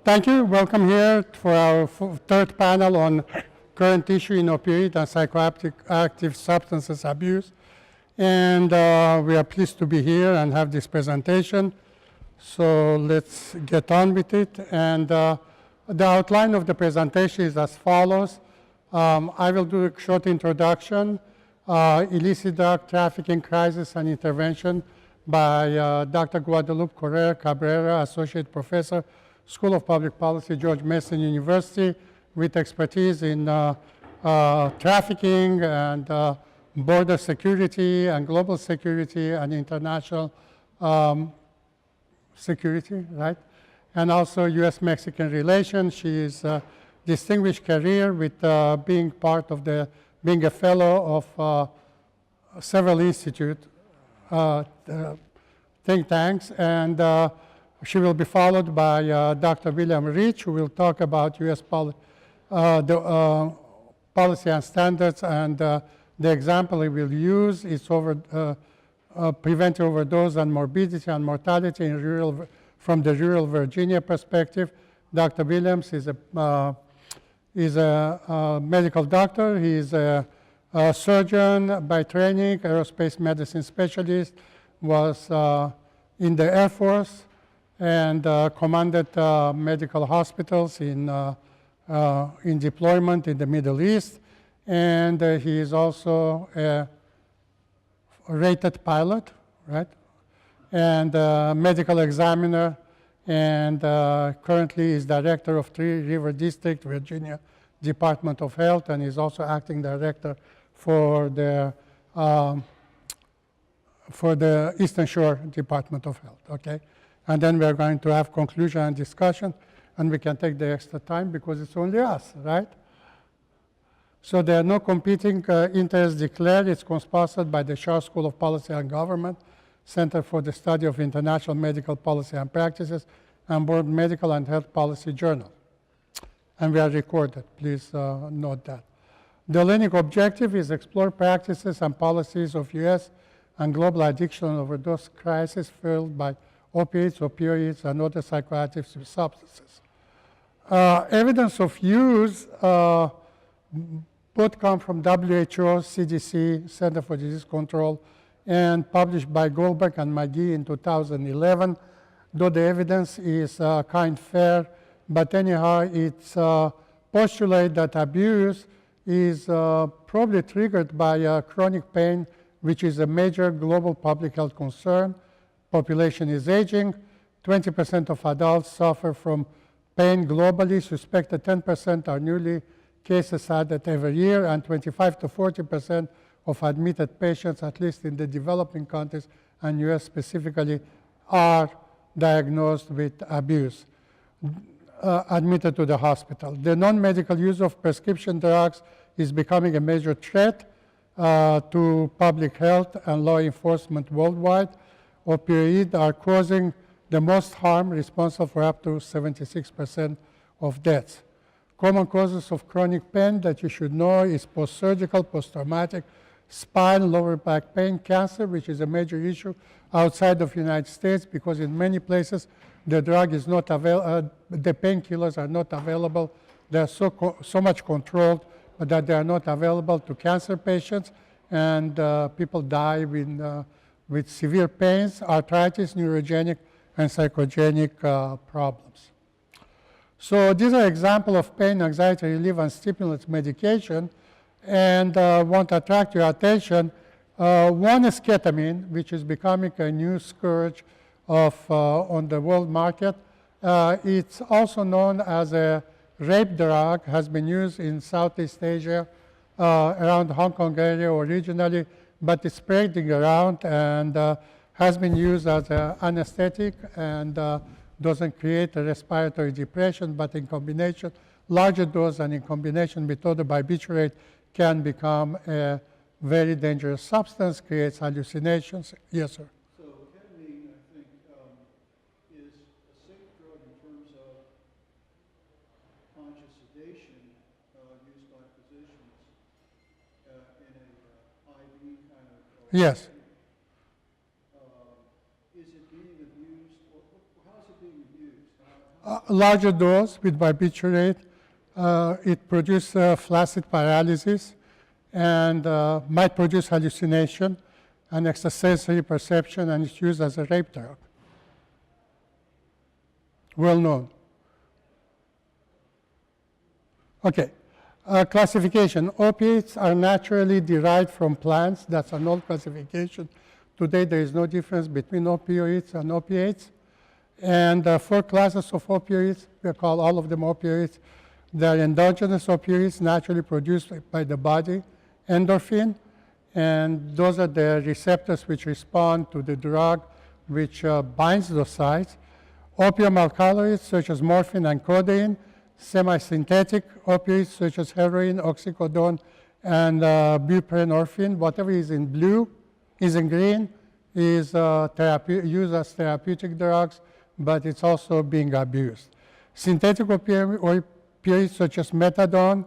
Thank you. Welcome here for our third panel on current issue in opioid and psychoactive substances abuse. And we are pleased to be here and have this presentation. So let's get on with it. And the outline of the presentation is as follows. I will do a short introduction, illicit drug trafficking crisis and intervention by Dr. Guadalupe Correa-Cabrera, Associate Professor, School of Public Policy, George Mason University, with expertise in trafficking and border security and global security and international security, right? And also U.S.-Mexican relations. She is a distinguished career with being a fellow of several institutes, think tanks, and she will be followed by Dr. William Rich, who will talk about U.S. policy and standards, and the example he will use is prevent overdose and morbidity and mortality in from the rural Virginia perspective. Dr. Williams is a medical doctor. He is a surgeon by training, aerospace medicine specialist, was in the Air Force, and commanded medical hospitals in deployment in the Middle East. And he is also a rated pilot, right? And medical examiner, and currently is director of Three River District, Virginia Department of Health, and is also acting director for the Eastern Shore Department of Health, okay? And then we're going to have conclusion and discussion, and we can take the extra time because it's only us, right? So there are no competing interests declared. It's sponsored by the Shaw School of Policy and Government, Center for the Study of International Medical Policy and Practices, and Board Medical and Health Policy Journal. And we are recorded, please note that. The learning objective is explore practices and policies of U.S. and global addiction and overdose crisis fueled by opiates, opioids, and other psychoactive substances. Evidence of use both come from WHO, CDC, Center for Disease Control, and published by Goldberg and McGee in 2011, though the evidence is kind fair, but anyhow, it's postulate that abuse is probably triggered by chronic pain, which is a major global public health concern. Population is aging. 20% of adults suffer from pain globally. Suspected 10% are newly cases added every year, and 25 to 40% of admitted patients, at least in the developing countries and US specifically, are diagnosed with abuse, admitted to the hospital. The non-medical use of prescription drugs is becoming a major threat to public health and law enforcement worldwide. Opioids are causing the most harm, responsible for up to 76% of deaths. Common causes of chronic pain that you should know is post-surgical, post-traumatic, spine, lower back pain, cancer, which is a major issue outside of the United States because in many places the drug is not available, the painkillers are not available. They're so much controlled that they are not available to cancer patients, and people die with severe pains, arthritis, neurogenic, and psychogenic problems. So these are examples of pain, anxiety relief, and stimulants medication, and want to attract your attention. One is ketamine, which is becoming a new scourge on the world market. It's also known as a rape drug, has been used in Southeast Asia, around the Hong Kong area originally, but it's spreading around and has been used as an anesthetic and doesn't create a respiratory depression, but in combination, larger dose and in combination with other barbiturate can become a very dangerous substance, creates hallucinations. Yes, sir. So ketamine, I think, is a safe drug in terms of conscious sedation used by physicians in an IV kind of. Yes. Is it being abused? how's it being used? Larger dose with barbiturate, it produces flaccid paralysis and might produce hallucination and extrasensory perception, and it's used as a rape drug. Well known. Okay, classification. Opiates are naturally derived from plants. That's an old classification. Today there is no difference between opioids and opiates. And 4 classes of opioids, we call all of them opioids. They're endogenous opioids naturally produced by the body, endorphin, and those are the receptors which respond to the drug which binds those sites. Opium alkaloids such as morphine and codeine, semi-synthetic opioids such as heroin, oxycodone, and buprenorphine. Whatever is in blue, is in green, is used as therapeutic drugs, but it's also being abused. Synthetic opioids such as methadone,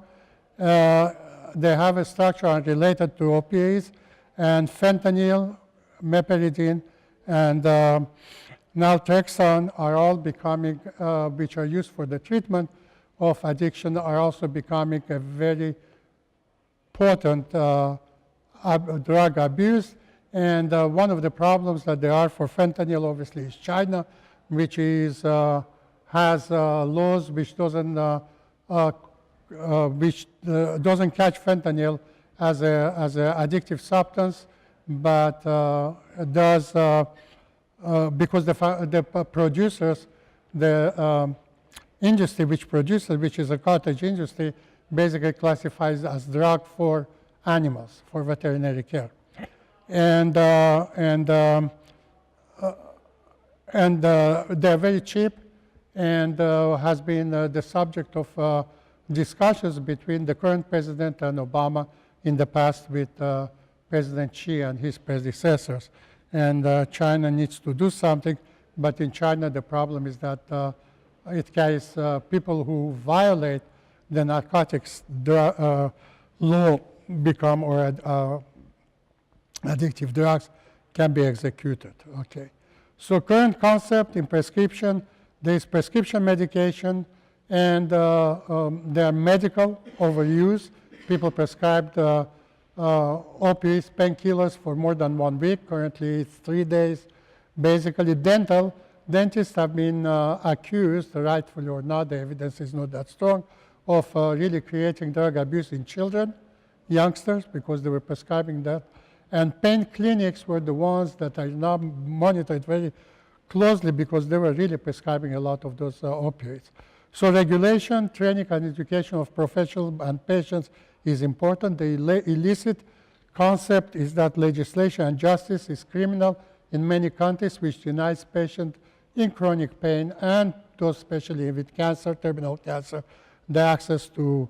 they have a structure unrelated to opioids, and fentanyl, meperidine, and naltrexone are all becoming, which are used for the treatment of addiction, are also becoming a very potent drug abuse. And one of the problems that there are for fentanyl, obviously, is China, which is, has laws which doesn't catch fentanyl as a addictive substance, but does because the producers, the industry which produces, which is a cottage industry, basically classifies as drug for animals, for veterinary care. And they're very cheap, and has been the subject of discussions between the current president and Obama in the past with President Xi and his predecessors. And China needs to do something, but in China the problem is that it carries people who violate the narcotics law become or addictive drugs can be executed. Okay. So current concept in prescription, there is prescription medication, and there are medical overuse. People prescribed opiates, painkillers for more than 1 week. Currently it's 3 days. Basically dentists have been accused, rightfully or not, the evidence is not that strong, of really creating drug abuse in children, youngsters, because they were prescribing that. And pain clinics were the ones that are now monitored very closely because they were really prescribing a lot of those opioids. So regulation, training, and education of professionals and patients is important. The illicit concept is that legislation and justice is criminal in many countries, which denies patients in chronic pain and those especially with cancer, terminal cancer, the access to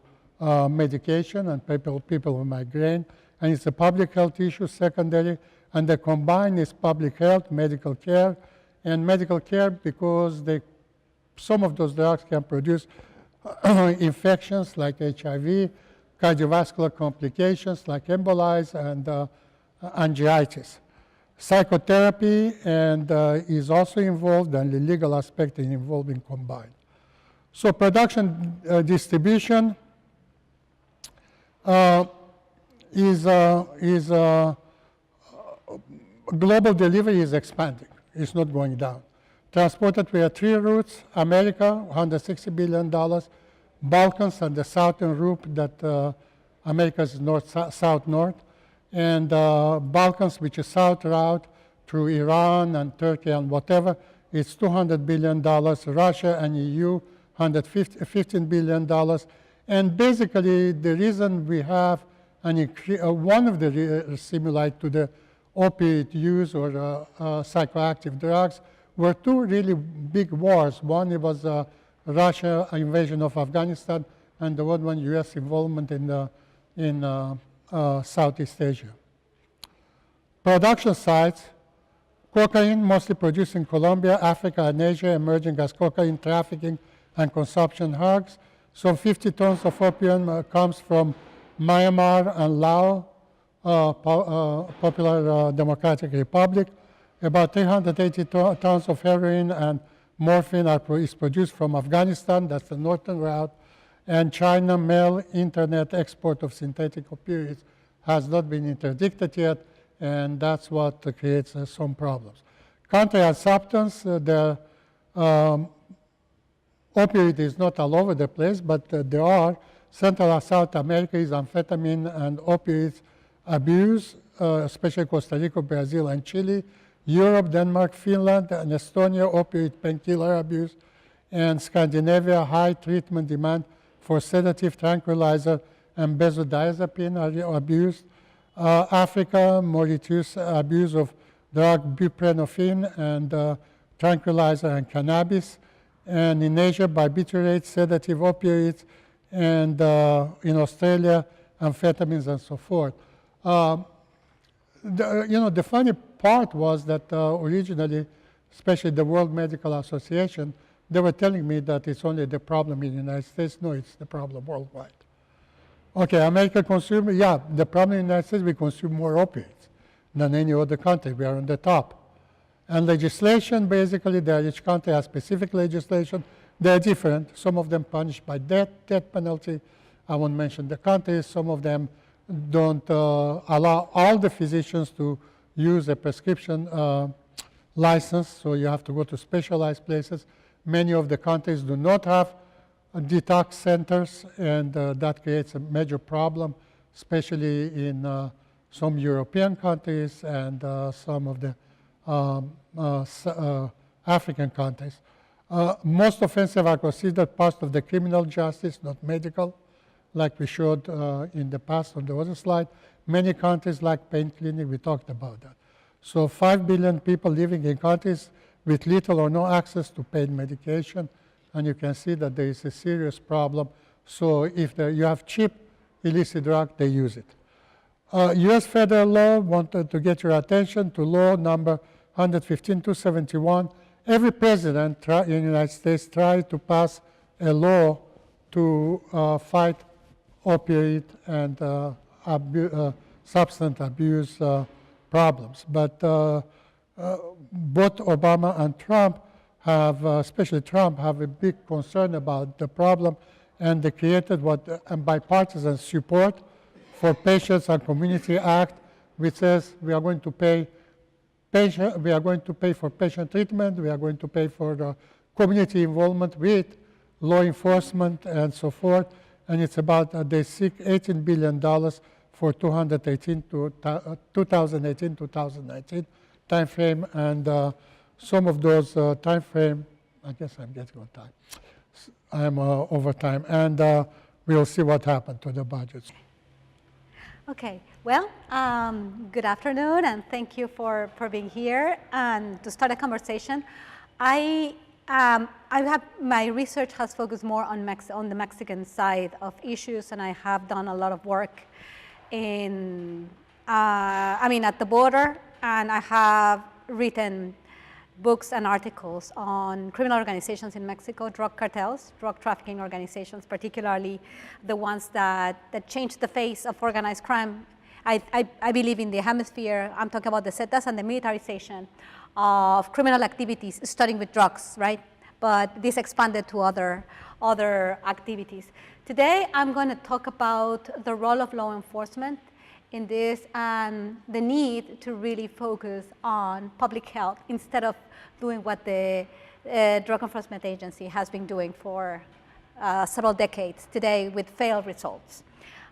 medication, and people with migraine. And it's a public health issue, secondary, and the combined is public health, medical care, and medical care because some of those drugs can produce infections like HIV, cardiovascular complications like embolies and angiitis. Psychotherapy and is also involved, and the legal aspect is involved in combined. So production distribution global delivery is expanding. It's not going down. Transported via 3 routes: America, $160 billion, Balkans and the southern route that America's south-north, and Balkans, which is south route through Iran and Turkey and whatever, it's $200 billion. Russia and EU, $115 billion. And basically, the reason we have one of the stimuli to the opiate use or psychoactive drugs were 2 really big wars. One, it was Russia invasion of Afghanistan, and the other one, U.S. involvement in Southeast Asia. Production sites: cocaine mostly produced in Colombia, Africa, and Asia, emerging as cocaine trafficking and consumption hubs. Some 50 tons of opium comes from Myanmar and Laos, Popular Democratic Republic. About 380 tons of heroin and morphine is produced from Afghanistan, that's the northern route, and China mail internet export of synthetic opioids has not been interdicted yet, and that's what creates some problems. Country and substance, the opioid is not all over the place, but there are. Central and South America is amphetamine and opioids abuse, especially Costa Rica, Brazil, and Chile. Europe, Denmark, Finland, and Estonia, opioid painkiller abuse. And Scandinavia, high treatment demand for sedative, tranquilizer, and benzodiazepine are abused. Africa, Mauritius, abuse of drug buprenorphine and tranquilizer and cannabis. And in Asia, barbiturates, sedative opioids, and in Australia, amphetamines and so forth. The funny part was that originally, especially the World Medical Association, they were telling me that it's only the problem in the United States. No, it's the problem worldwide. Okay, American consumer, yeah, the problem in the United States, we consume more opioids than any other country. We are on the top. And legislation, basically, each country has specific legislation. They're different. Some of them punished by death penalty. I won't mention the countries. Some of them don't allow all the physicians to use a prescription license, so you have to go to specialized places. Many of the countries do not have detox centers, and that creates a major problem, especially in some European countries and some of the African countries. Most offenses are considered part of the criminal justice, not medical, like we showed in the past on the other slide. Many countries like pain clinic, we talked about that. So 5 billion people living in countries with little or no access to pain medication, and you can see that there is a serious problem. So if you have cheap illicit drug, they use it. U.S. federal law wanted to get your attention to law number 115-271. Every president in the United States tried to pass a law to fight opioid and substance abuse problems. But both Obama and Trump have, especially Trump, have a big concern about the problem, and they created a bipartisan support for Patients and Community Act, which says we are going to pay for patient treatment, we are going to pay for the community involvement with law enforcement and so forth, and it's about, they seek $18 billion for 2018-2019 time frame, and some of those time frame, I guess I'm getting on time. I'm over time, and we'll see what happened to the budgets. Okay, well, good afternoon, and thank you for being here. And to start a conversation, my research has focused more on the Mexican side of issues, and I have done a lot of work at the border, and I have written books and articles on criminal organizations in Mexico, drug cartels, drug trafficking organizations, particularly the ones that changed the face of organized crime. I believe in the hemisphere. I'm talking about the Zetas and the militarization of criminal activities, starting with drugs, right? But this expanded to other activities. Today, I'm going to talk about the role of law enforcement in this and the need to really focus on public health instead of doing what the Drug Enforcement Agency has been doing for several decades today with failed results.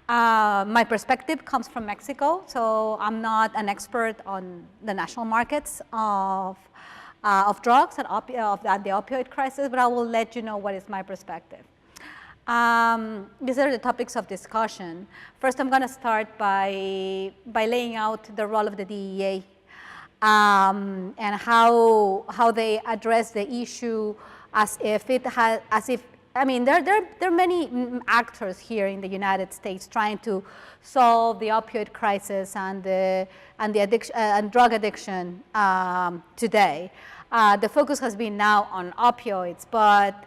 My perspective comes from Mexico, so I'm not an expert on the national markets of drugs and the opioid crisis, but I will let you know what is my perspective. These are the topics of discussion. First, I'm going to start by laying out the role of the DEA and how they address the issue there are many actors here in the United States trying to solve the opioid crisis and drug addiction today. The focus has been now on opioids, but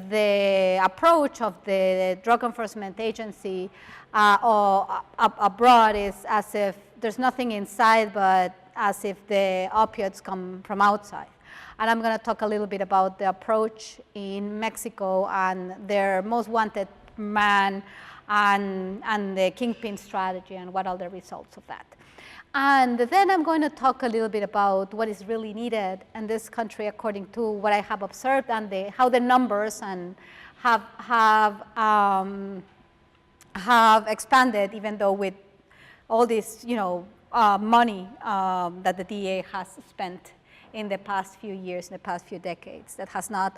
the approach of the Drug Enforcement Agency abroad is as if there's nothing inside, but as if the opioids come from outside. And I'm going to talk a little bit about the approach in Mexico and their most wanted man and the kingpin strategy and what are the results of that. And then I'm going to talk a little bit about what is really needed in this country according to what I have observed and how the numbers and have expanded, even though with all this, money that the DEA has spent in the past few years, in the past few decades, that has not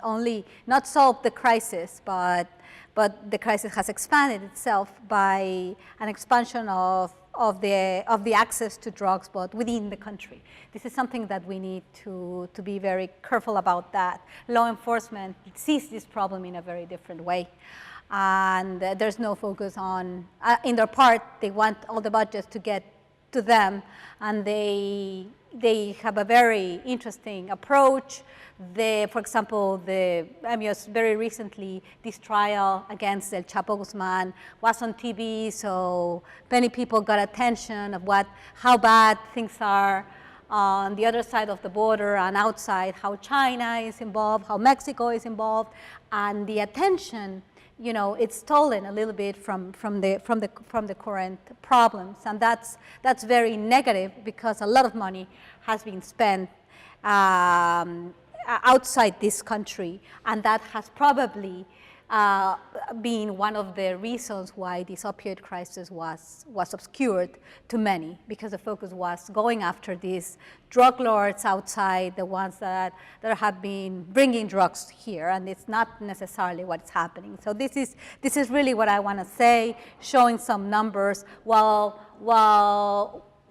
solved the crisis, but the crisis has expanded itself by an expansion of the access to drugs, but within the country. This is something that we need to be very careful about. That law enforcement sees this problem in a very different way. And there's no focus on, in their part, they want all the budgets to get to them, and they have a very interesting approach. For example, just very recently, this trial against El Chapo Guzman was on TV, so many people got attention of how bad things are on the other side of the border and outside, how China is involved, how Mexico is involved, and the attention, it's stolen a little bit from the current problems, and that's very negative because a lot of money has been spent outside this country, and that has probably been one of the reasons why this opioid crisis was obscured to many, because the focus was going after these drug lords outside, the ones that have been bringing drugs here, and it's not necessarily what's happening. So this is really what I want to say, showing some numbers. While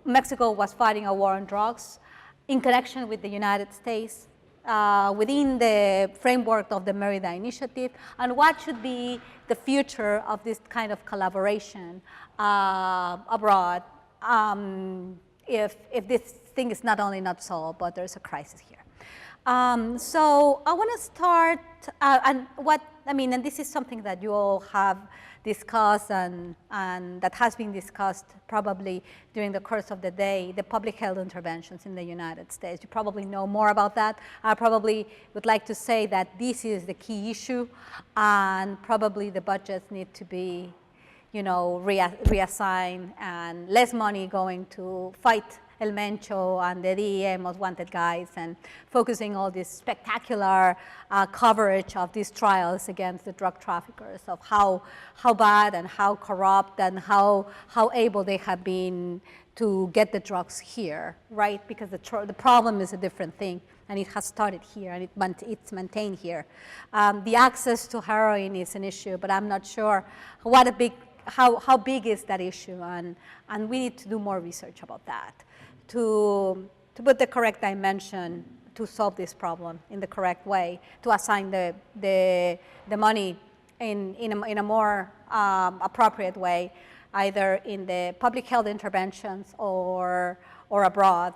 Mexico was fighting a war on drugs, in connection with the United States, within the framework of the Merida initiative, and what should be the future of this kind of collaboration abroad if this thing is not only not solved, but there's a crisis here. So I want to start, and this is something that you all have discussed and that has been discussed probably during the course of the day, the public health interventions in the United States. You probably know more about that. I probably would like to say that this is the key issue, and probably the budgets need to be, reassigned, and less money going to fight El Mencho and the DEA most wanted guys, and focusing all this spectacular coverage of these trials against the drug traffickers, of how bad and how corrupt and how able they have been to get the drugs here, right? Because the problem is a different thing, and it has started here, and it's maintained here. The access to heroin is an issue, but I'm not sure how big is that issue, and we need to do more research about that to put the correct dimension to solve this problem in the correct way, to assign the money in a more appropriate way, either in the public health interventions or abroad,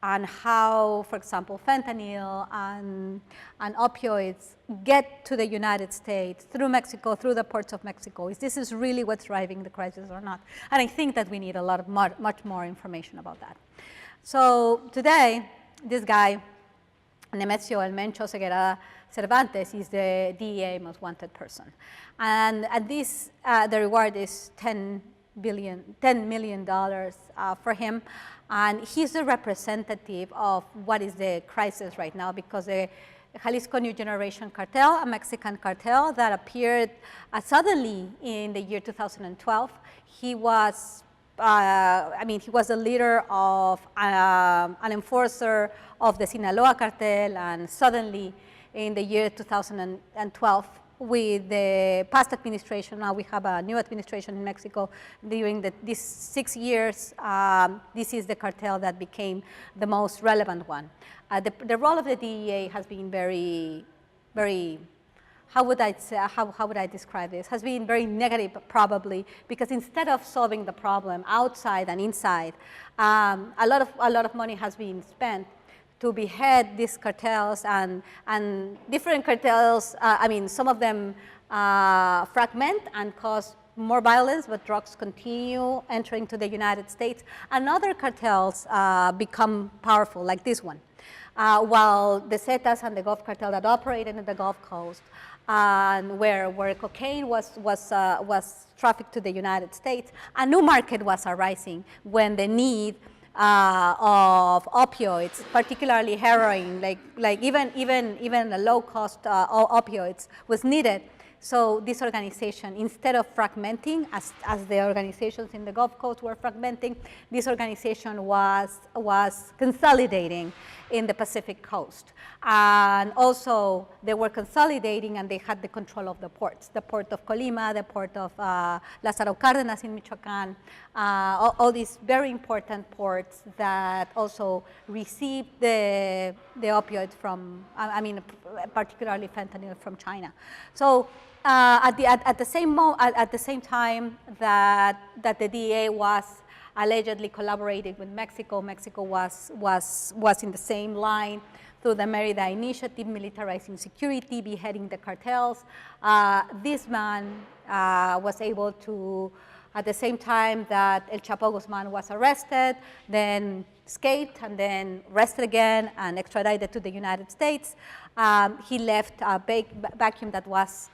and how, for example, fentanyl and opioids get to the United States through Mexico, through the ports of Mexico. This is really what's driving the crisis or not? And I think that we need a lot of much more information about that. So today, this guy, Nemesio El Mencho Ceguera Cervantes, is the DEA most wanted person. And this, the reward is $10 million for him. And he's the representative of what is the crisis right now, because the Jalisco New Generation cartel, a Mexican cartel that appeared suddenly in the year 2012. He was he was the leader of an enforcer of the Sinaloa cartel, and suddenly in the year 2012, with the past administration, now we have a new administration in Mexico. During these 6 years, this is the cartel that became the most relevant one. The role of the DEA has been very, very, how would I describe this? Has been very negative, probably, because instead of solving the problem outside and inside, a lot of money has been spent to behead these cartels, and different cartels. Some of them fragment and cause more violence, but drugs continue entering to the United States, and other cartels become powerful, like this one. while the Zetas and the Gulf Cartel that operated in the Gulf Coast, and where cocaine was trafficked to the United States, a new market was arising when the need of opioids, particularly heroin, like even the low-cost opioids, was needed. So this organization, instead of fragmenting, as the organizations in the Gulf Coast were fragmenting, this organization was consolidating in the Pacific Coast. And also, they were consolidating and they had the control of the ports, the port of Colima, the port of Lázaro Cárdenas in Michoacán, all these very important ports that also received the opioids from, particularly fentanyl from China. So at the same time that the DEA was allegedly collaborating with Mexico, Mexico was in the same line through the Merida initiative, militarizing security, beheading the cartels. This man was able to, at the same time that El Chapo Guzman was arrested, then escaped, and then arrested again and extradited to the United States. He left a big vacuum that was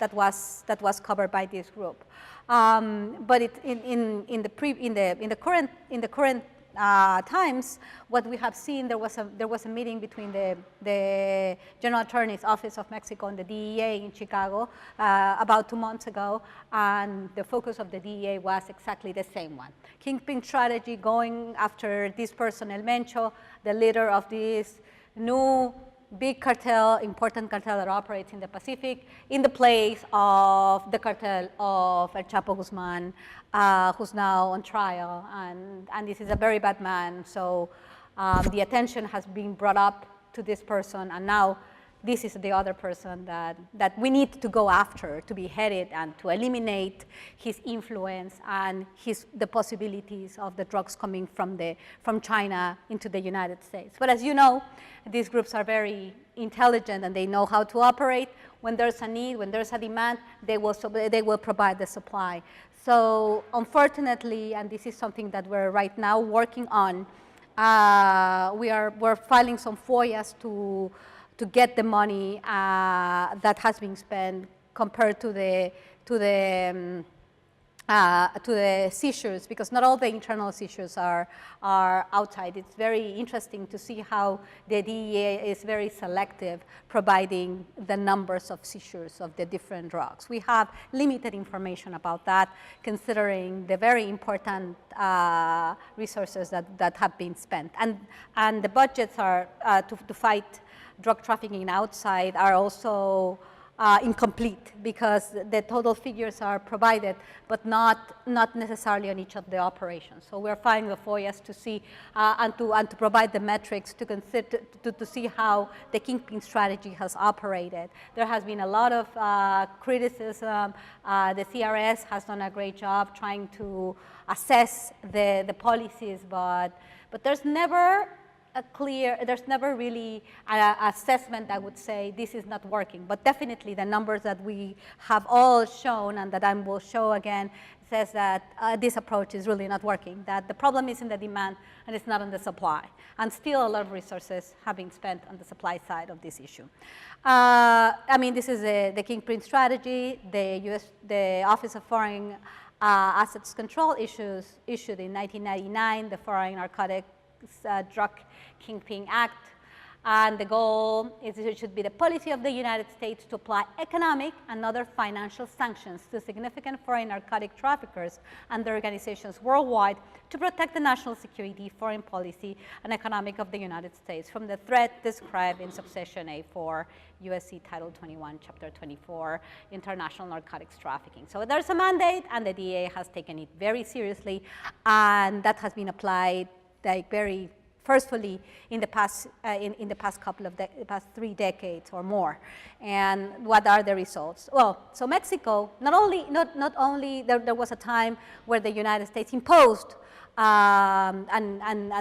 covered by this group. But in the current times, what we have seen, there was a meeting between the General Attorney's Office of Mexico and the DEA in Chicago about 2 months ago, and the focus of the DEA was exactly the same one. Kingpin strategy, going after this person, El Mencho, the leader of this new big cartel, important cartel that operates in the Pacific, in the place of the cartel of El Chapo Guzman, who's now on trial, and this is a very bad man. So the attention has been brought up to this person, and now this is the other person that we need to go after, to be headed and to eliminate his influence and the possibilities of the drugs coming from China into the United States. But as you know, these groups are very intelligent and they know how to operate. When there's a need, when there's a demand, they will provide the supply. So unfortunately, and this is something that we're right now working on, we're filing some FOIAs to get the money that has been spent compared to the seizures, because not all the internal seizures are outside. It's very interesting to see how the DEA is very selective, providing the numbers of seizures of the different drugs. We have limited information about that, considering the very important resources that have been spent. And the budgets are to fight drug trafficking outside are also incomplete, because the total figures are provided, but not necessarily on each of the operations. So we're filing the FOIAs to see and to provide the metrics to consider to see how the kingpin strategy has operated. There has been a lot of criticism. The CRS has done a great job trying to assess the policies, but there's never there's never really an assessment that would say this is not working. But definitely the numbers that we have all shown and that I will show again says that this approach is really not working, that the problem is in the demand and it's not on the supply. And still a lot of resources have been spent on the supply side of this issue. This is the kingpin strategy. The Office of Foreign Assets Control issued in 1999 the Foreign Narcotics Drug Kingpin Act, and the goal is it should be the policy of the United States to apply economic and other financial sanctions to significant foreign narcotic traffickers and their organizations worldwide to protect the national security, foreign policy, and economic of the United States from the threat described in subsection A4, USC Title 21, Chapter 24, International Narcotics Trafficking. So there's a mandate, and the DEA has taken it very seriously, and that has been applied very forcefully in the past past 3 decades or more. And what are the results? Well, so Mexico, not only there was a time where the United States imposed and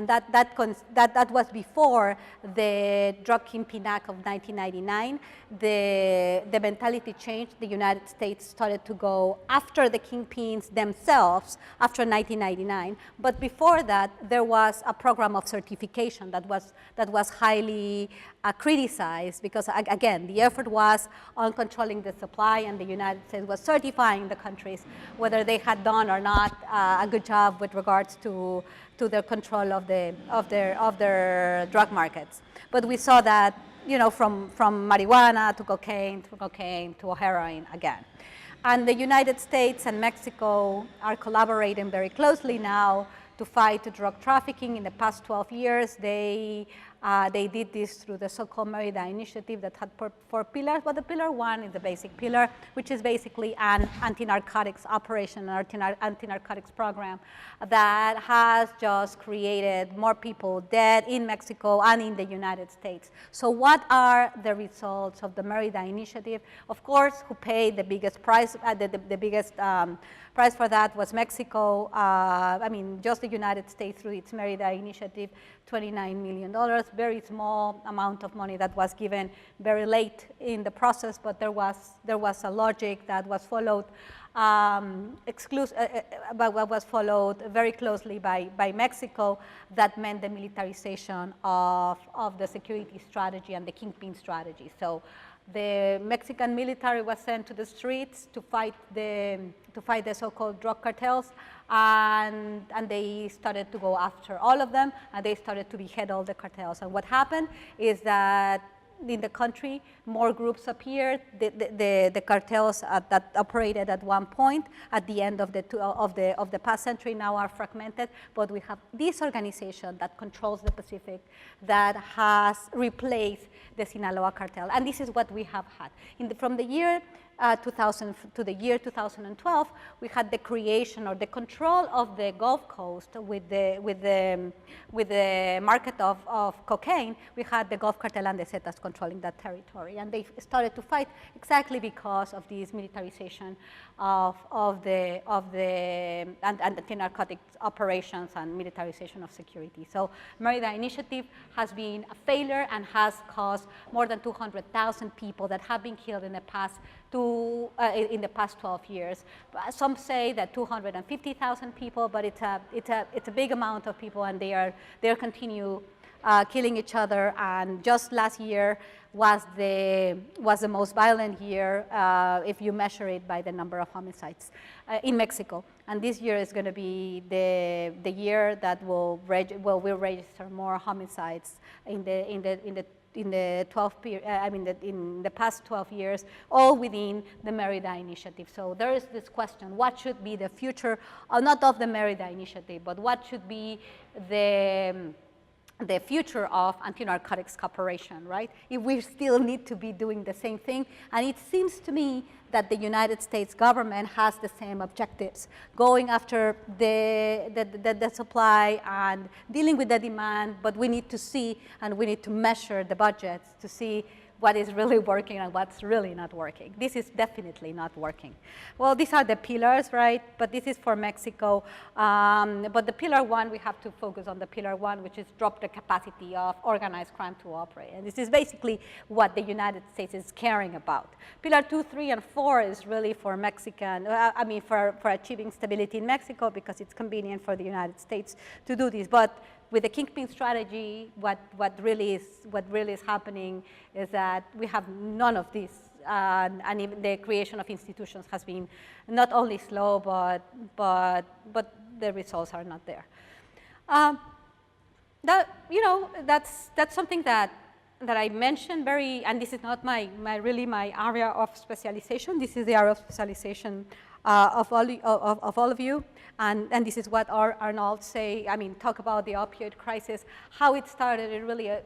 that was before the Drug Kingpin Act of 1999. The mentality changed. The United States started to go after the kingpins themselves after 1999. But before that, there was a program of certification that was highly criticized because, again, the effort was on controlling the supply, and the United States was certifying the countries whether they had done or not a good job with regards to their control of their drug markets. But we saw that, you know, from marijuana to cocaine to heroin again. And the United States and Mexico are collaborating very closely now to fight drug trafficking. In the past 12 years, they did this through the so-called Merida initiative that had four pillars, but the pillar one is the basic pillar, which is basically an anti-narcotics operation, an anti-narcotics program that has just created more people dead in Mexico and in the United States. So what are the results of the Merida initiative? Of course, who paid the biggest price, the biggest price for that was Mexico. I mean, just the United States through its Merida initiative, $29 million, very small amount of money that was given very late in the process, but there was a logic that was followed was followed very closely by Mexico that meant the militarization of the security strategy and the kingpin strategy. So the Mexican military was sent to the streets to fight the so-called drug cartels, and they started to go after all of them, and they started to behead all the cartels. And what happened is that in the country, more groups appeared. The cartels that operated at one point at the end of the past century now are fragmented, but we have this organization that controls the Pacific that has replaced the Sinaloa cartel, and this is what we have had. From the year 2000 to the year 2012, we had the creation or the control of the Gulf Coast with the market of cocaine. We had the Gulf Cartel and the Zetas controlling that territory, and they started to fight exactly because of this militarization of the anti-narcotics operations and militarization of security. So Merida initiative has been a failure and has caused more than 200,000 people that have been killed in the past 12 years. Some say that 250,000 people, but it's a big amount of people, and they continue killing each other. And just last year was the most violent year if you measure it by the number of homicides in Mexico. And this year is going to be the year that will register more homicides in the 12 in the past 12 years, all within the Merida initiative. So there is this question: what should be the future, not of the Merida initiative, but what should be the future of anti-narcotics cooperation, right? If we still need to be doing the same thing. And it seems to me that the United States government has the same objectives, going after the supply and dealing with the demand, but we need to see and we need to measure the budgets to see what is really working and what's really not working. This is definitely not working. Well, these are the pillars, right? But this is for Mexico. But the pillar one, we have to focus on the pillar one, which is drop the capacity of organized crime to operate. And this is basically what the United States is caring about. Pillar 2, 3, and 4 is really for Mexican, for achieving stability in Mexico, because it's convenient for the United States to do this. But with the kingpin strategy, what really is happening is that we have none of this, and even the creation of institutions has been not only slow, but the results are not there. That's something that I mentioned and this is not my area of specialization. This is the area of specialization of all of you, and this is what Arnauld talk about the opioid crisis, how it started. The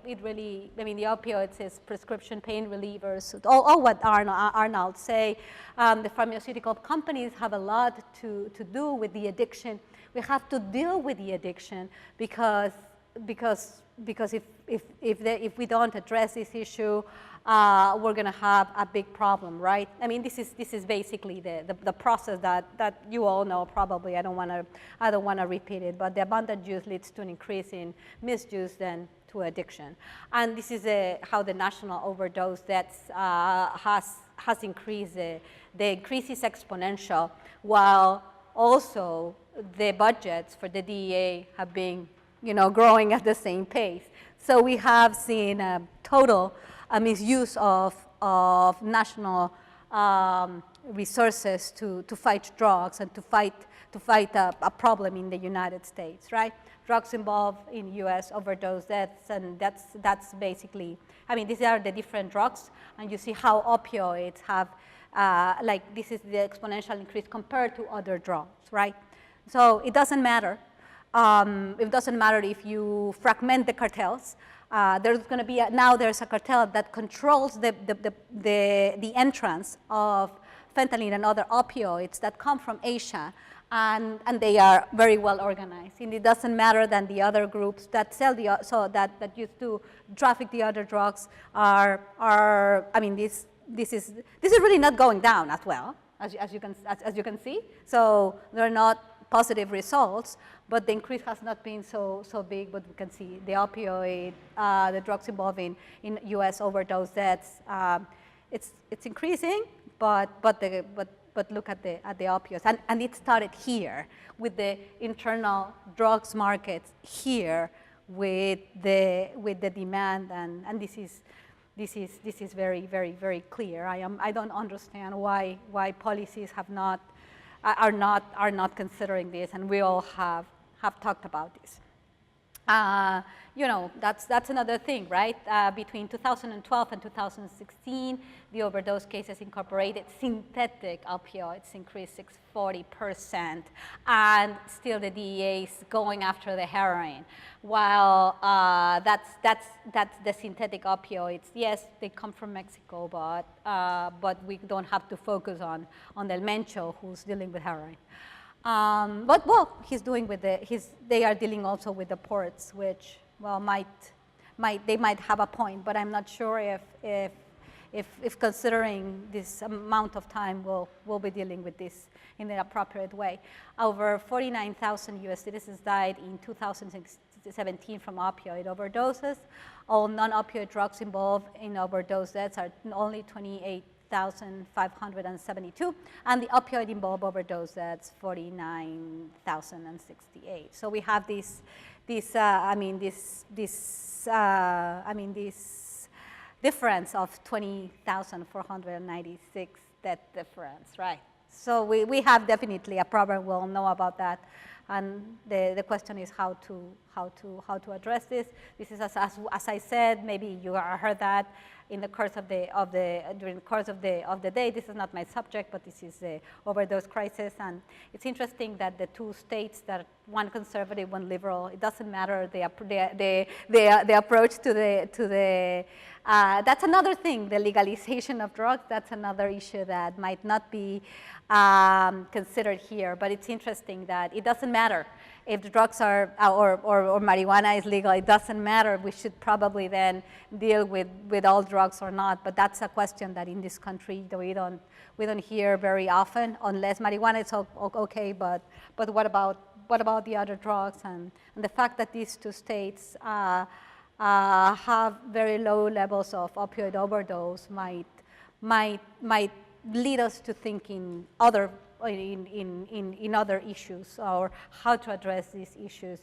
opioids is prescription pain relievers, all what Arnauld say. The pharmaceutical companies have a lot to do with the addiction. We have to deal with the addiction because if we don't address this issue, we're going to have a big problem, right? I mean, this is basically the process that you all know probably. I don't want to repeat it, but the abundant use leads to an increase in misuse, then to addiction. And this is how the national overdose deaths has increased. The increase is exponential, while also the budgets for the DEA have been growing at the same pace. So we have seen a total misuse of national resources to fight drugs and to fight a problem in the United States, right? Drugs involved in U.S. overdose deaths, and that's basically, I mean, these are the different drugs, and you see how opioids have, like this is the exponential increase compared to other drugs, right? So it doesn't matter. It doesn't matter if you fragment the cartels. There's going to be now there's a cartel that controls the entrance of fentanyl and other opioids that come from Asia, and they are very well organized. And it doesn't matter than the other groups that sell that used to traffic the other drugs are I mean this is really not going down as well as you can see. So there are not positive results, but the increase has not been so big. But we can see the opioid, the drugs involved in U.S. overdose deaths. It's increasing, but look at the opioids, and it started here with the internal drugs markets here with the demand, and this is very clear. I don't understand why policies are not considering this, and we all have talked about this. You know, that's another thing, right? Between 2012 and 2016, the overdose cases incorporated synthetic opioids increased 640%, and still the DEA is going after the heroin. While that's the synthetic opioids. Yes, they come from Mexico, but we don't have to focus on Del Mencho, who's dealing with heroin. But well, they are dealing also with the ports, which well they might have a point, but I'm not sure if considering this amount of time we'll be dealing with this in the appropriate way. Over 49,000 U.S. citizens died in 2017 from opioid overdoses. All non-opioid drugs involved in overdose deaths are only 28,572, and the opioid involved overdose deaths 49,068. So we have this difference of 20,496 death difference, right? So we have definitely a problem. We'll know about that, and the question is how to address this. This is as I said. Maybe you heard that in the course during the course of the day. This is not my subject, but this is the overdose crisis, and it's interesting that the two states that one conservative, one liberal, it doesn't matter the approach to the that's another thing, the legalization of drugs. That's another issue that might not be considered here, but it's interesting that it doesn't matter if the drugs are or marijuana is legal. It doesn't matter. We should probably then deal with all drugs or not. But that's a question that in this country we don't hear very often, unless marijuana is okay. But what about the other drugs, and the fact that these two states have very low levels of opioid overdose might lead us to think in other issues, or how to address these issues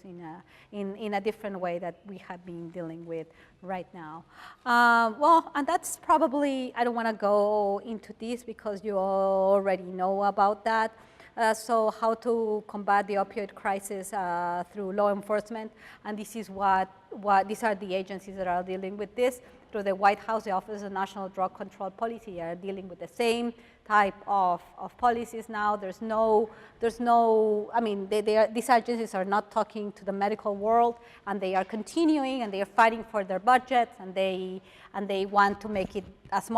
in a different way that we have been dealing with right now. Well, and that's probably, I don't want to go into this because you already know about that. So how to combat the opioid crisis through law enforcement, and this is what these are the agencies that are dealing with this. Through the White House, the Office of National Drug Control Policy are dealing with the same type of policies now. There's no, I mean, these agencies are not talking to the medical world, and they are continuing, and they are fighting for their budgets, and they want to make it as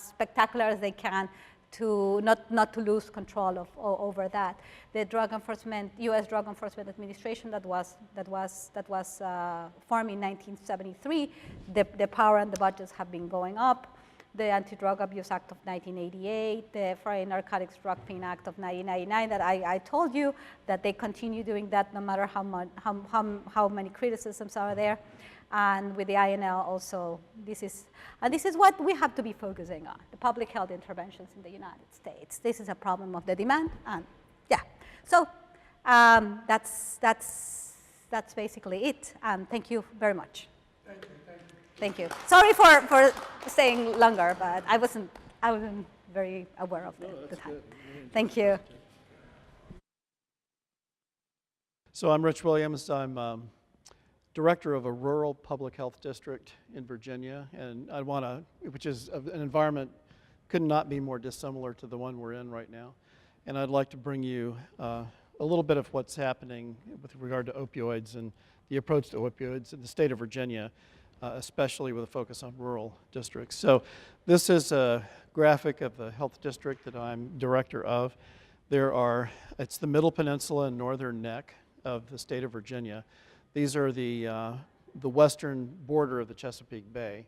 spectacular as they can, to not to lose control over that. The Drug Enforcement, U.S. Drug Enforcement Administration that was formed in 1973, the power and the budgets have been going up. The Anti-Drug Abuse Act of 1988, the Foreign Narcotics Drug Pin Act of 1999 that I told you that they continue doing that no matter how many criticisms are there. And with the INL also, this is what we have to be focusing on, the public health interventions in the United States. This is a problem of the demand, and yeah. So that's that's basically it. Thank you very much. Thank you. Sorry for staying longer, but I wasn't very aware of the time. Thank you. So I'm Rich Williams. I'm director of a rural public health district in Virginia, and which is an environment could not be more dissimilar to the one we're in right now. And I'd like to bring you a little bit of what's happening with regard to opioids and the approach to opioids in the state of Virginia, especially with a focus on rural districts. So this is a graphic of the health district that I'm director of. It's the Middle Peninsula and Northern Neck of the state of Virginia. These are the western border of the Chesapeake Bay.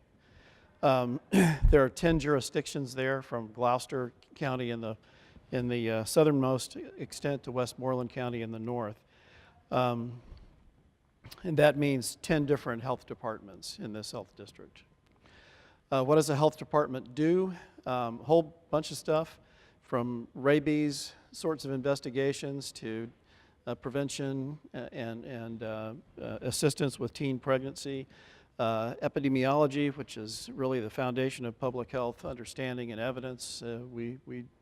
There are 10 jurisdictions there, from Gloucester County in the southernmost extent to Westmoreland County in the north. And that means 10 different health departments in this health district. What does a health department do? A whole bunch of stuff, from rabies sorts of investigations to prevention and assistance with teen pregnancy, epidemiology, which is really the foundation of public health understanding and evidence. We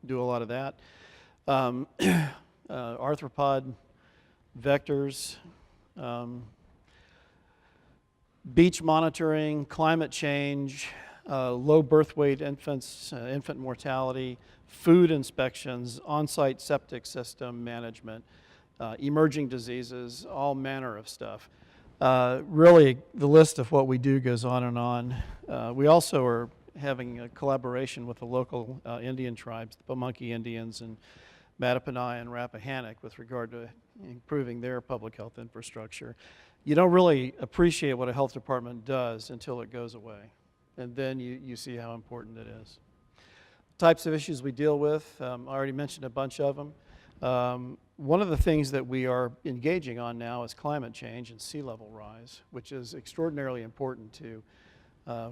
do a lot of that. Arthropod vectors, beach monitoring, climate change, low birth weight infants, infant mortality, food inspections, on-site septic system management, emerging diseases, all manner of stuff. Really, the list of what we do goes on and on. We also are having a collaboration with the local Indian tribes, the Pamunkey Indians and Mattaponi and Rappahannock, with regard to improving their public health infrastructure. You don't really appreciate what a health department does until it goes away, and then you see how important it is. Types of issues we deal with, I already mentioned a bunch of them. One of the things that we are engaging on now is climate change and sea level rise, which is extraordinarily important to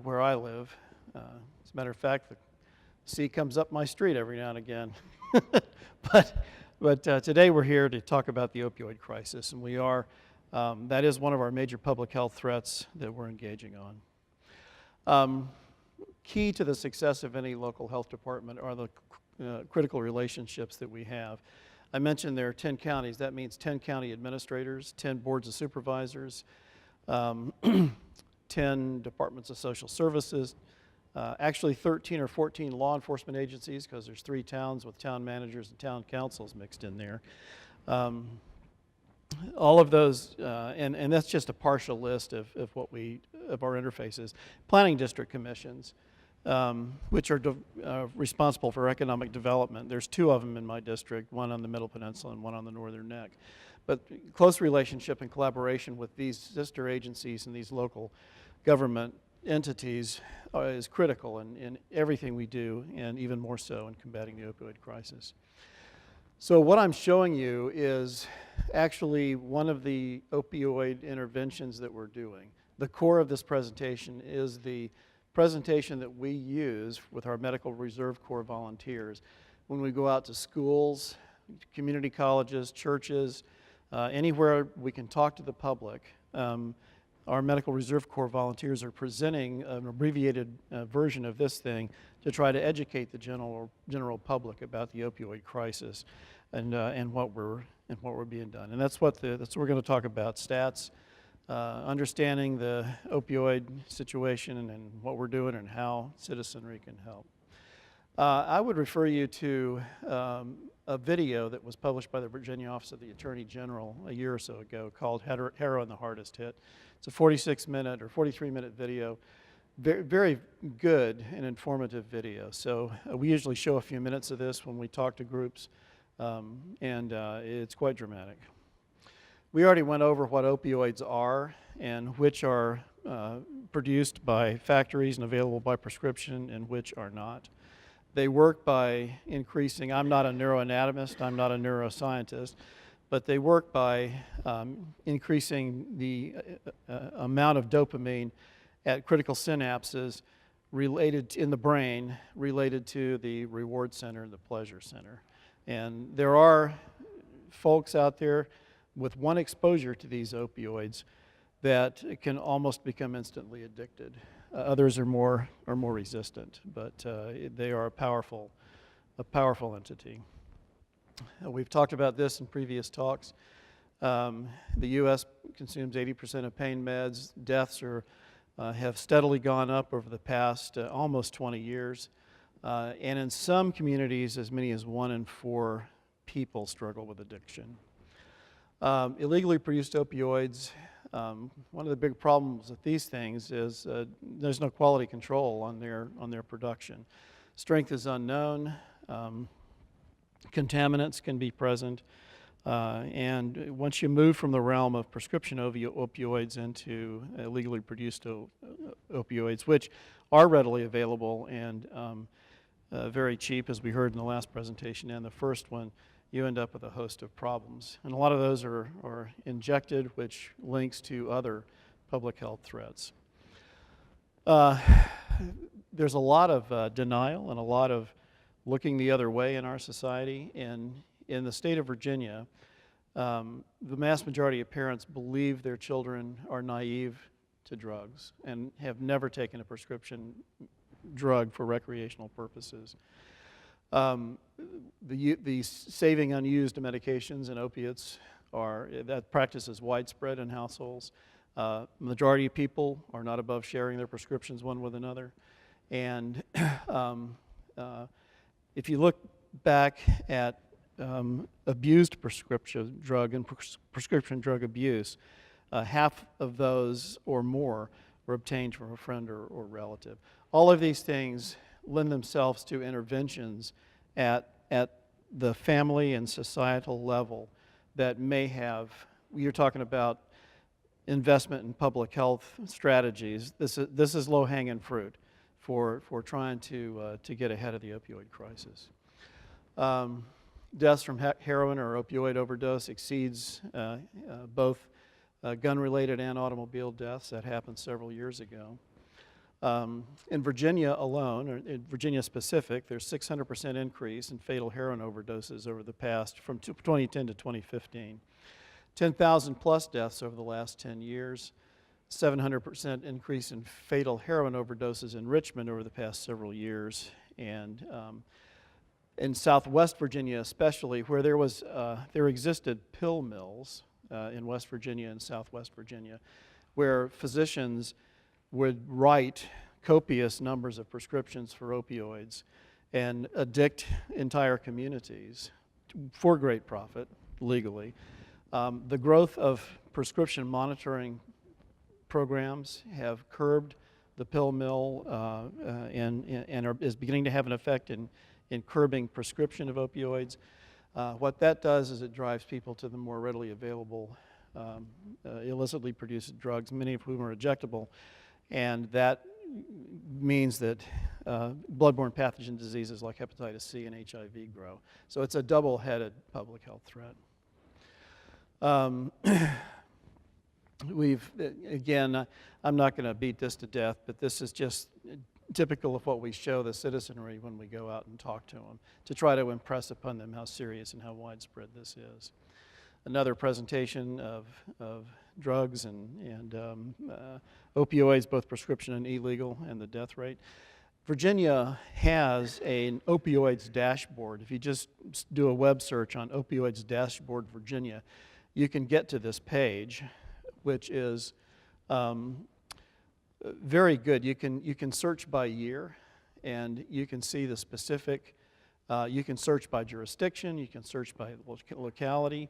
where I live. As a matter of fact, the sea comes up my street every now and again. But today we're here to talk about the opioid crisis, and that is one of our major public health threats that we're engaging on. Key to the success of any local health department are the critical relationships that we have. I mentioned there are 10 counties. That means 10 county administrators, 10 boards of supervisors, 10 departments of social services, actually 13 or 14 law enforcement agencies, because there's 3 towns with town managers and town councils mixed in there. All of those, and that's just a partial list of our interfaces. Planning district commissions, which are responsible for economic development. There's 2 of them in my district, one on the Middle Peninsula and one on the Northern Neck. But close relationship and collaboration with these sister agencies and these local government entities is critical in everything we do, and even more so in combating the opioid crisis. So what I'm showing you is actually one of the opioid interventions that we're doing. The core of this presentation is the presentation that we use with our Medical Reserve Corps volunteers when we go out to schools, community colleges, churches, anywhere we can talk to the public. Our Medical Reserve Corps volunteers are presenting an abbreviated version of this thing to try to educate the general public about the opioid crisis and what we're being done. And that's what we're going to talk about: stats, understanding the opioid situation and what we're doing and how citizenry can help. I would refer you to a video that was published by the Virginia Office of the Attorney General a year or so ago called Heroin, the Hardest Hit. It's a 46-minute or 43-minute video, very, very good and informative video. So we usually show a few minutes of this when we talk to groups, and it's quite dramatic. We already went over what opioids are and which are produced by factories and available by prescription and which are not. They work by increasing, I'm not a neuroanatomist, I'm not a neuroscientist, but they work by increasing the amount of dopamine at critical synapses in the brain related to the reward center and the pleasure center. And there are folks out there with one exposure to these opioids that can almost become instantly addicted. Others are more resistant, but they are a powerful entity. We've talked about this in previous talks. The U.S. consumes 80% of pain meds. Deaths have steadily gone up over the past almost 20 years. And in some communities, as many as 1 in 4 people struggle with addiction. Illegally produced opioids, one of the big problems with these things is there's no quality control on their production. Strength is unknown. Contaminants can be present. And once you move from the realm of prescription opioids into illegally produced opioids, which are readily available and very cheap, as we heard in the last presentation and the first one, you end up with a host of problems. And a lot of those are injected, which links to other public health threats. There's a lot of denial and a lot of looking the other way in our society. In the state of Virginia, the vast majority of parents believe their children are naive to drugs and have never taken a prescription drug for recreational purposes. The saving unused medications and opiates that practice is widespread in households. Majority of people are not above sharing their prescriptions one with another. And if you look back at abused prescription drug and prescription drug abuse, half of those or more were obtained from a friend or relative. All of these things lend themselves to interventions at the family and societal level that may have, you're talking about investment in public health strategies. This is low-hanging fruit for trying to get ahead of the opioid crisis. Deaths from heroin or opioid overdose exceeds both gun-related and automobile deaths. That happened several years ago. In Virginia alone, or in Virginia specific, there's 600% increase in fatal heroin overdoses over the past, from 2010 to 2015. 10,000 plus deaths over the last 10 years. 700% increase in fatal heroin overdoses in Richmond over the past several years. And in Southwest Virginia especially, where there existed pill mills in West Virginia and Southwest Virginia, where physicians would write copious numbers of prescriptions for opioids and addict entire communities for great profit, legally. The growth of prescription monitoring programs have curbed the pill mill and is beginning to have an effect in curbing prescription of opioids. What that does is it drives people to the more readily available illicitly produced drugs, many of whom are injectable. And that means that bloodborne pathogen diseases like hepatitis C and HIV grow. So it's a double-headed public health threat. Again, I'm not going to beat this to death, but this is just typical of what we show the citizenry when we go out and talk to them, to try to impress upon them how serious and how widespread this is. Another presentation of drugs and opioids, both prescription and illegal, and the death rate. Virginia has an opioids dashboard. If you just do a web search on opioids dashboard Virginia, you can get to this page, which is very good. You can search by year, and you can see the specific. You can search by jurisdiction. You can search by locality.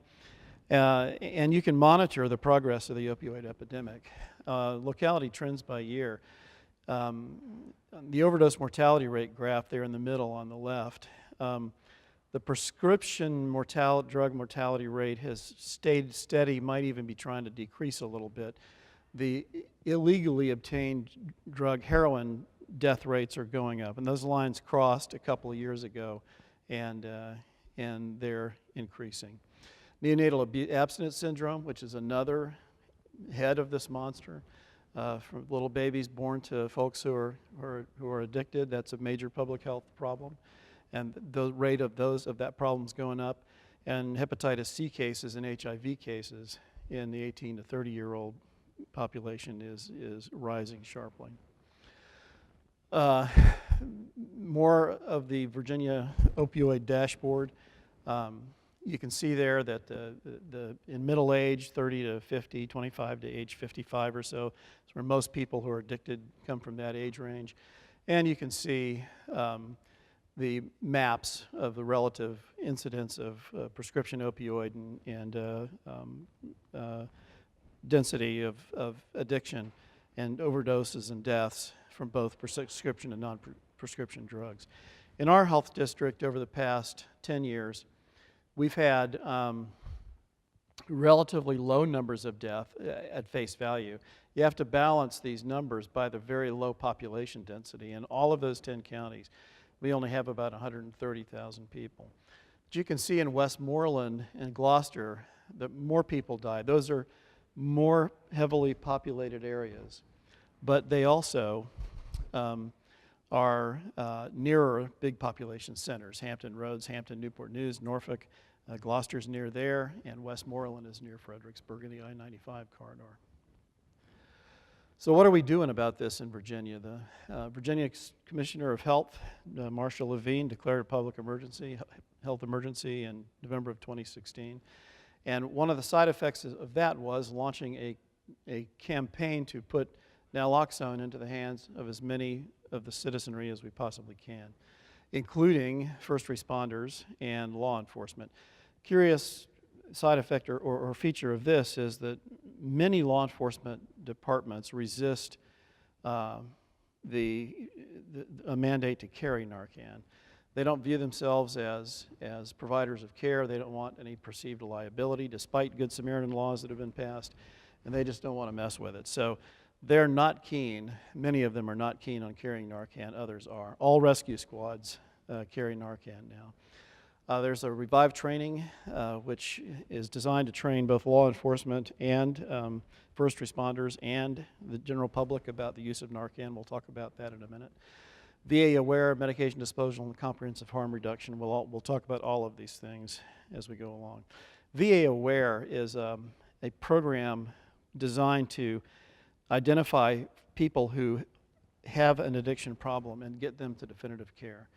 And you can monitor the progress of the opioid epidemic. Locality trends by year. The overdose mortality rate graph there in the middle on the left, the prescription drug mortality rate has stayed steady, might even be trying to decrease a little bit. The illegally obtained drug heroin death rates are going up, and those lines crossed a couple of years ago, and they're increasing. Neonatal abstinence syndrome, which is another head of this monster, from little babies born to folks who are addicted. That's a major public health problem, and the rate of that problem is going up. and hepatitis C cases and HIV cases in the 18 to 30-year-old population is rising sharply. More of the Virginia opioid dashboard. You can see there that in middle age, 30 to 50, 25 to age 55 or so, is where most people who are addicted come from that age range. And you can see the maps of the relative incidence of prescription opioid and density of addiction and overdoses and deaths from both prescription and non-prescription drugs. In our health district over the past 10 years, we've had relatively low numbers of death at face value. You have to balance these numbers by the very low population density. In all of those 10 counties, we only have about 130,000 people. But you can see in Westmoreland and Gloucester that more people die. Those are more heavily populated areas, but they also are nearer big population centers. Hampton Roads, Hampton, Newport News, Norfolk, Gloucester's near there, and Westmoreland is near Fredericksburg in the I-95 corridor. So what are we doing about this in Virginia? The Virginia Commissioner of Health, Marshall Levine, declared a public emergency, health emergency in November of 2016. And one of the side effects of that was launching a campaign to put naloxone into the hands of as many of the citizenry as we possibly can, including first responders and law enforcement. Curious side effect or feature of this is that many law enforcement departments resist a mandate to carry Narcan. They don't view themselves as providers of care. They don't want any perceived liability, despite Good Samaritan laws that have been passed, and they just don't want to mess with it. So they're not keen, many of them are not keen on carrying Narcan, others are. All rescue squads carry Narcan now. There's a Revive training, which is designed to train both law enforcement and first responders and the general public about the use of Narcan. We'll talk about that in a minute. VA Aware, medication disposal, and comprehensive harm reduction. We'll talk about all of these things as we go along. VA Aware is a program designed to identify people who have an addiction problem and get them to definitive care.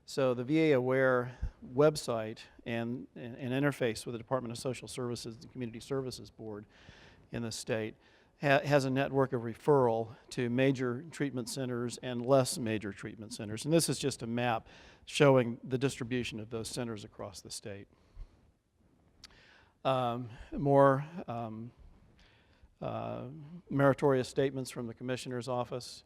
So the VA Aware website and interface with the Department of Social Services and Community Services Board in the state has a network of referral to major treatment centers and less major treatment centers. And this is just a map showing the distribution of those centers across the state. More meritorious statements from the Commissioner's Office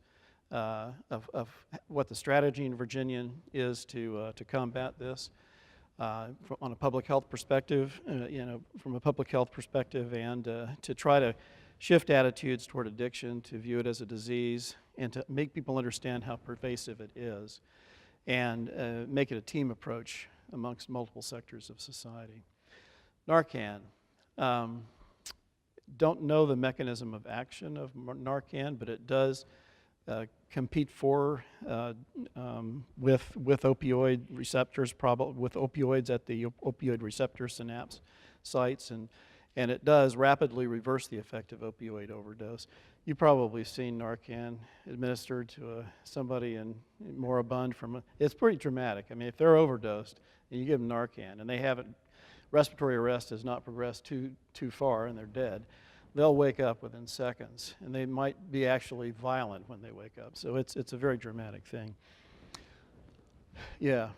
of what the strategy in Virginia is to combat this on a public health perspective, from a public health perspective, and to try to shift attitudes toward addiction, to view it as a disease, and to make people understand how pervasive it is, and make it a team approach amongst multiple sectors of society. Narcan. Don't know the mechanism of action of Narcan, but it does compete with opioid receptors, with opioids at the opioid receptor synapse sites, and it does rapidly reverse the effect of opioid overdose. You've probably seen Narcan administered to somebody in moribund it's pretty dramatic. I mean, if they're overdosed and you give them Narcan and they haven't, respiratory arrest has not progressed too far and they're dead, they'll wake up within seconds, and they might be actually violent when they wake up. So it's a very dramatic thing. Yeah,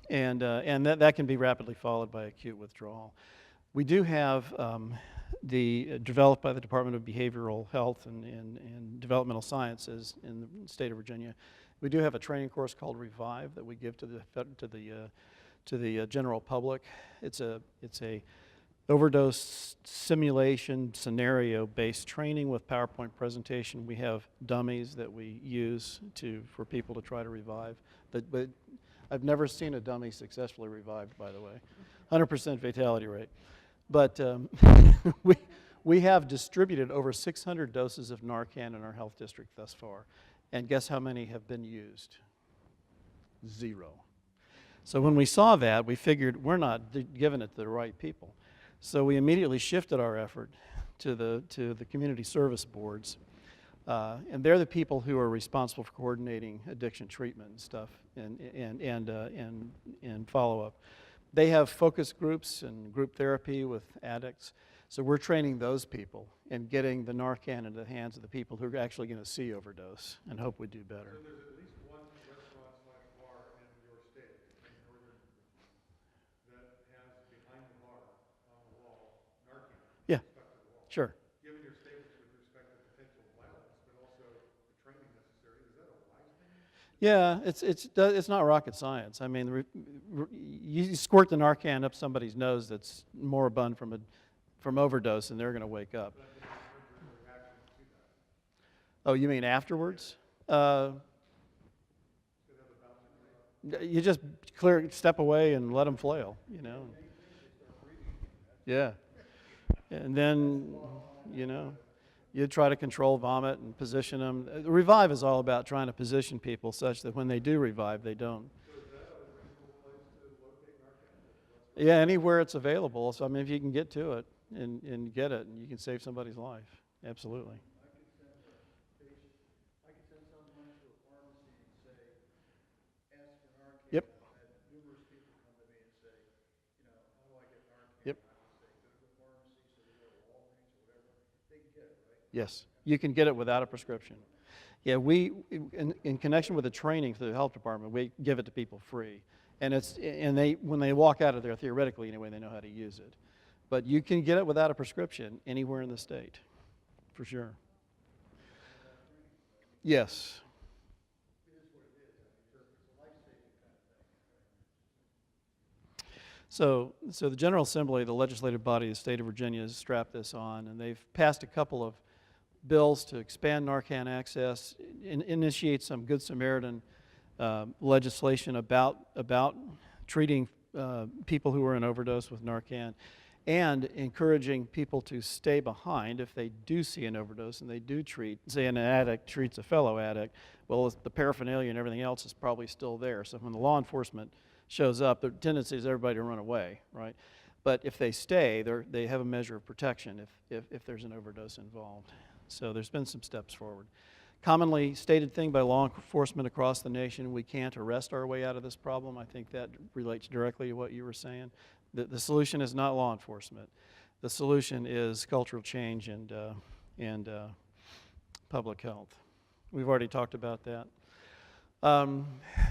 and that can be rapidly followed by acute withdrawal. We do have developed by the Department of Behavioral Health and Developmental Sciences in the state of Virginia. We do have a training course called Revive that we give to the general public. It's a overdose simulation scenario-based training with PowerPoint presentation. We have dummies that we use for people to try to revive. But I've never seen a dummy successfully revived, by the way. 100% fatality rate. But we have distributed over 600 doses of Narcan in our health district thus far. And guess how many have been used? 0. So when we saw that, we figured we're not giving it to the right people. So we immediately shifted our effort to the community service boards. And they're the people who are responsible for coordinating addiction treatment and stuff and follow-up. They have focus groups and group therapy with addicts. So we're training those people and getting the Narcan into the hands of the people who are actually going to see overdose and hope we do better. So there's at least one restaurant/bar in your state, in northern, that has behind the bar on the wall Narcan. Yeah, Stuck to the wall. sure. Given your statements with respect to potential violence, but also the training necessary, is that a wise thing? Yeah, it's not rocket science. I mean, you squirt the Narcan up somebody's nose that's moribund from overdose, and they're going to wake up. Oh, you mean afterwards? You just step away and let them flail, you know. Yeah. And then, you know, you try to control vomit and position them. The Revive is all about trying to position people such that when they do revive, they don't. So is that a reasonable place to locate Narcan? Yeah, anywhere it's available. So, I mean, if you can get to it and get it, and you can save somebody's life. Absolutely. I could send someone to a pharmacy and say, ask for Narcan. Yep. I've had numerous people come to me and say, you know, how do I get Narcan? Yep. I would say, go to the pharmacy, so they go to Walgreens or whatever. They can get it, right? Yes, you can get it without a prescription. Yeah, in connection with the training for the health department, we give it to people free. And when they walk out of there, theoretically anyway, they know how to use it. But you can get it without a prescription anywhere in the state, for sure. Yes. So the General Assembly, the legislative body of the state of Virginia, has strapped this on, and they've passed a couple of bills to expand Narcan access, initiate some Good Samaritan legislation about treating people who are in overdose with Narcan, and encouraging people to stay behind if they do see an overdose and they do treat, say an addict treats a fellow addict, well, the paraphernalia and everything else is probably still there. So when the law enforcement shows up, the tendency is everybody to run away, right? But if they stay, they have a measure of protection if there's an overdose involved. So there's been some steps forward. Commonly stated thing by law enforcement across the nation, we can't arrest our way out of this problem. I think that relates directly to what you were saying. The solution is not law enforcement. The solution is cultural change and public health. We've already talked about that.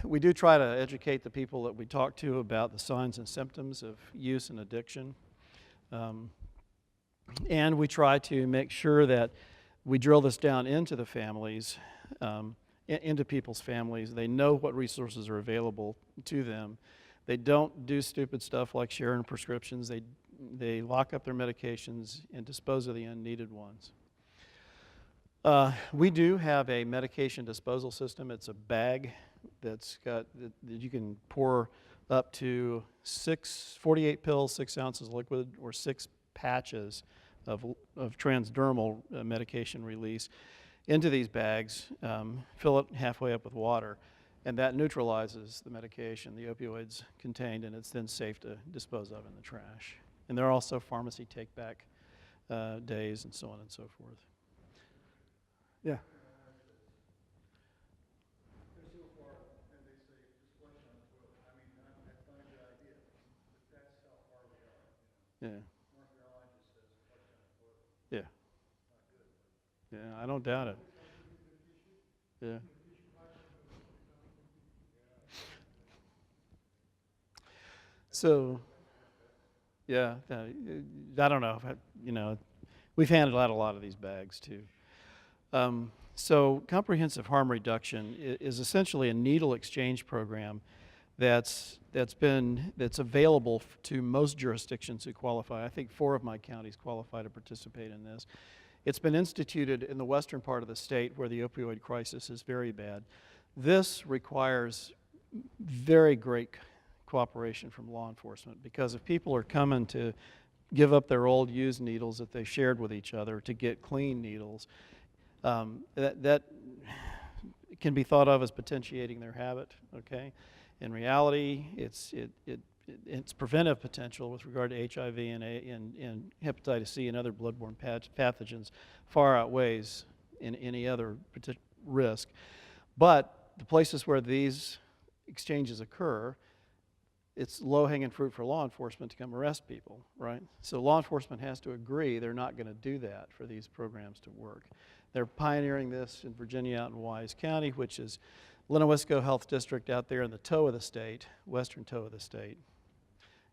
We do try to educate the people that we talk to about the signs and symptoms of use and addiction. And we try to make sure that we drill this down into the families, into people's families. They know what resources are available to them. They don't do stupid stuff like sharing prescriptions. They lock up their medications and dispose of the unneeded ones. We do have a medication disposal system. It's a bag that you can pour up to 48 pills, 6 ounces liquid, or 6 patches of transdermal medication release into these bags, fill it halfway up with water, and that neutralizes the medication, the opioids contained, and it's then safe to dispose of in the trash. And there are also pharmacy take-back days and so on and so forth. Yeah. Yeah. Yeah. Yeah, I don't doubt it. Yeah. So, yeah, I don't know. We've handled out a lot of these bags too. So comprehensive harm reduction is essentially a needle exchange program that's available to most jurisdictions who qualify. I think 4 of my counties qualify to participate in this. It's been instituted in the western part of the state where the opioid crisis is very bad. This requires very great cooperation from law enforcement, because if people are coming to give up their old used needles that they shared with each other to get clean needles, that can be thought of as potentiating their habit, okay? In reality, its preventive potential with regard to HIV and hepatitis C and other bloodborne pathogens far outweighs in any other risk. But the places where these exchanges occur, it's low-hanging fruit for law enforcement to come arrest people, right? So law enforcement has to agree they're not going to do that for these programs to work. They're pioneering this in Virginia out in Wise County, which is Lenawisco Health District out there in the toe of the state, western toe of the state.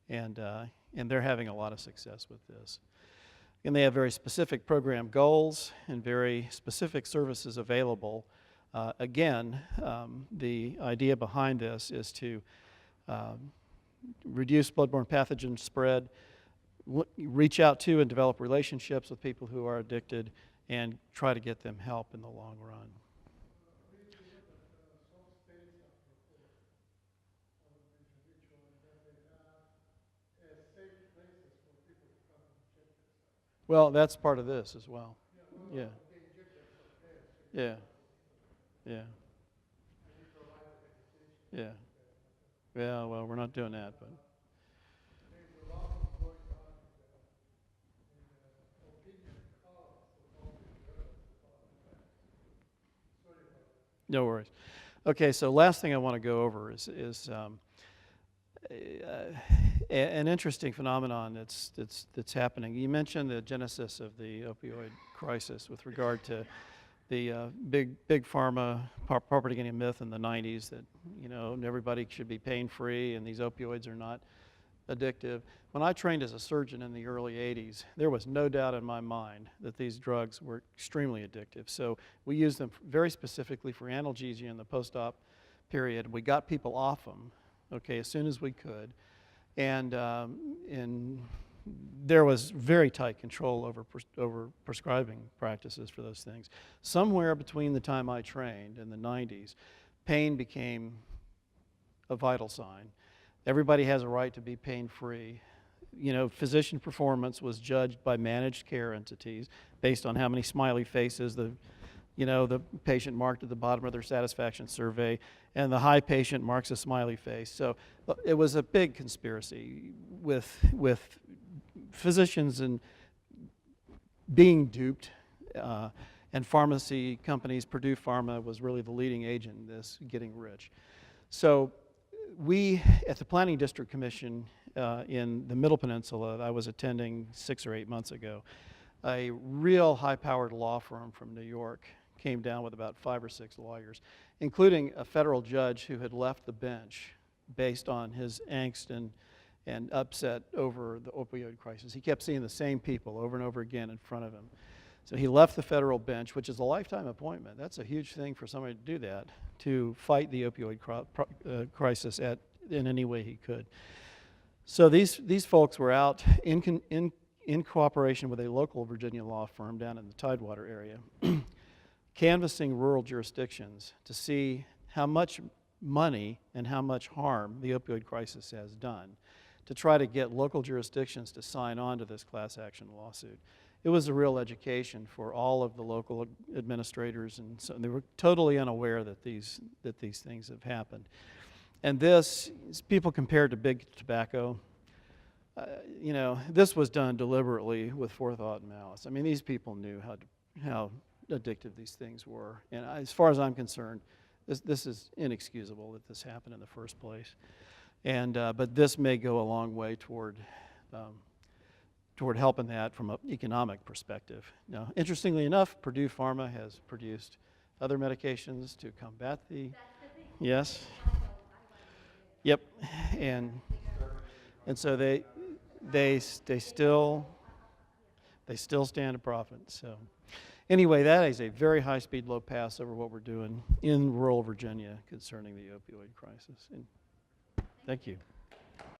And they're having a lot of success with this. And they have very specific program goals and very specific services available. Again, the idea behind this is to reduce bloodborne pathogen spread, reach out to and develop relationships with people who are addicted, and try to get them help in the long run. Well, that's part of this as well. Yeah. Yeah. Yeah. Yeah. Yeah, well, we're not doing that, but. No worries. Okay, so last thing I want to go over is an interesting phenomenon that's happening. You mentioned the genesis of the opioid crisis with regard to the big pharma propagating a myth in the 90s that, you know, everybody should be pain-free and these opioids are not addictive. When I trained as a surgeon in the early 80s, there was no doubt in my mind that these drugs were extremely addictive. So we used them very specifically for analgesia in the post-op period. We got people off them, okay, as soon as we could. And there was very tight control over prescribing practices for those things. Somewhere between the time I trained in the 90s, pain became a vital sign. Everybody has a right to be pain-free. You know, physician performance was judged by managed care entities based on how many smiley faces the patient marked at the bottom of their satisfaction survey, and the high patient marks a smiley face. So it was a big conspiracy with physicians and being duped, and pharmacy companies. Purdue Pharma was really the leading agent in this, getting rich. So we, at the Planning District Commission in the Middle Peninsula that I was attending 6 or 8 months ago, a real high-powered law firm from New York came down with about 5 or 6 lawyers, including a federal judge who had left the bench based on his angst and upset over the opioid crisis. He kept seeing the same people over and over again in front of him. So he left the federal bench, which is a lifetime appointment. That's a huge thing for somebody to do that, to fight the opioid crisis in any way he could. So these folks were out in cooperation with a local Virginia law firm down in the Tidewater area, canvassing rural jurisdictions to see how much money and how much harm the opioid crisis has done, to try to get local jurisdictions to sign on to this class action lawsuit. It was a real education for all of the local administrators, and so they were totally unaware that these things have happened. And this, people compared to big tobacco, you know, this was done deliberately with forethought and malice. I mean, these people knew how addictive these things were. And as far as I'm concerned, this is inexcusable that this happened in the first place. And but this may go a long way toward helping that from an economic perspective. Now, interestingly enough, Purdue Pharma has produced other medications to combat the. Yes. Yep. And so they still stand to profit. So anyway, that is a very high-speed, low pass over what we're doing in rural Virginia concerning the opioid crisis. And thank you.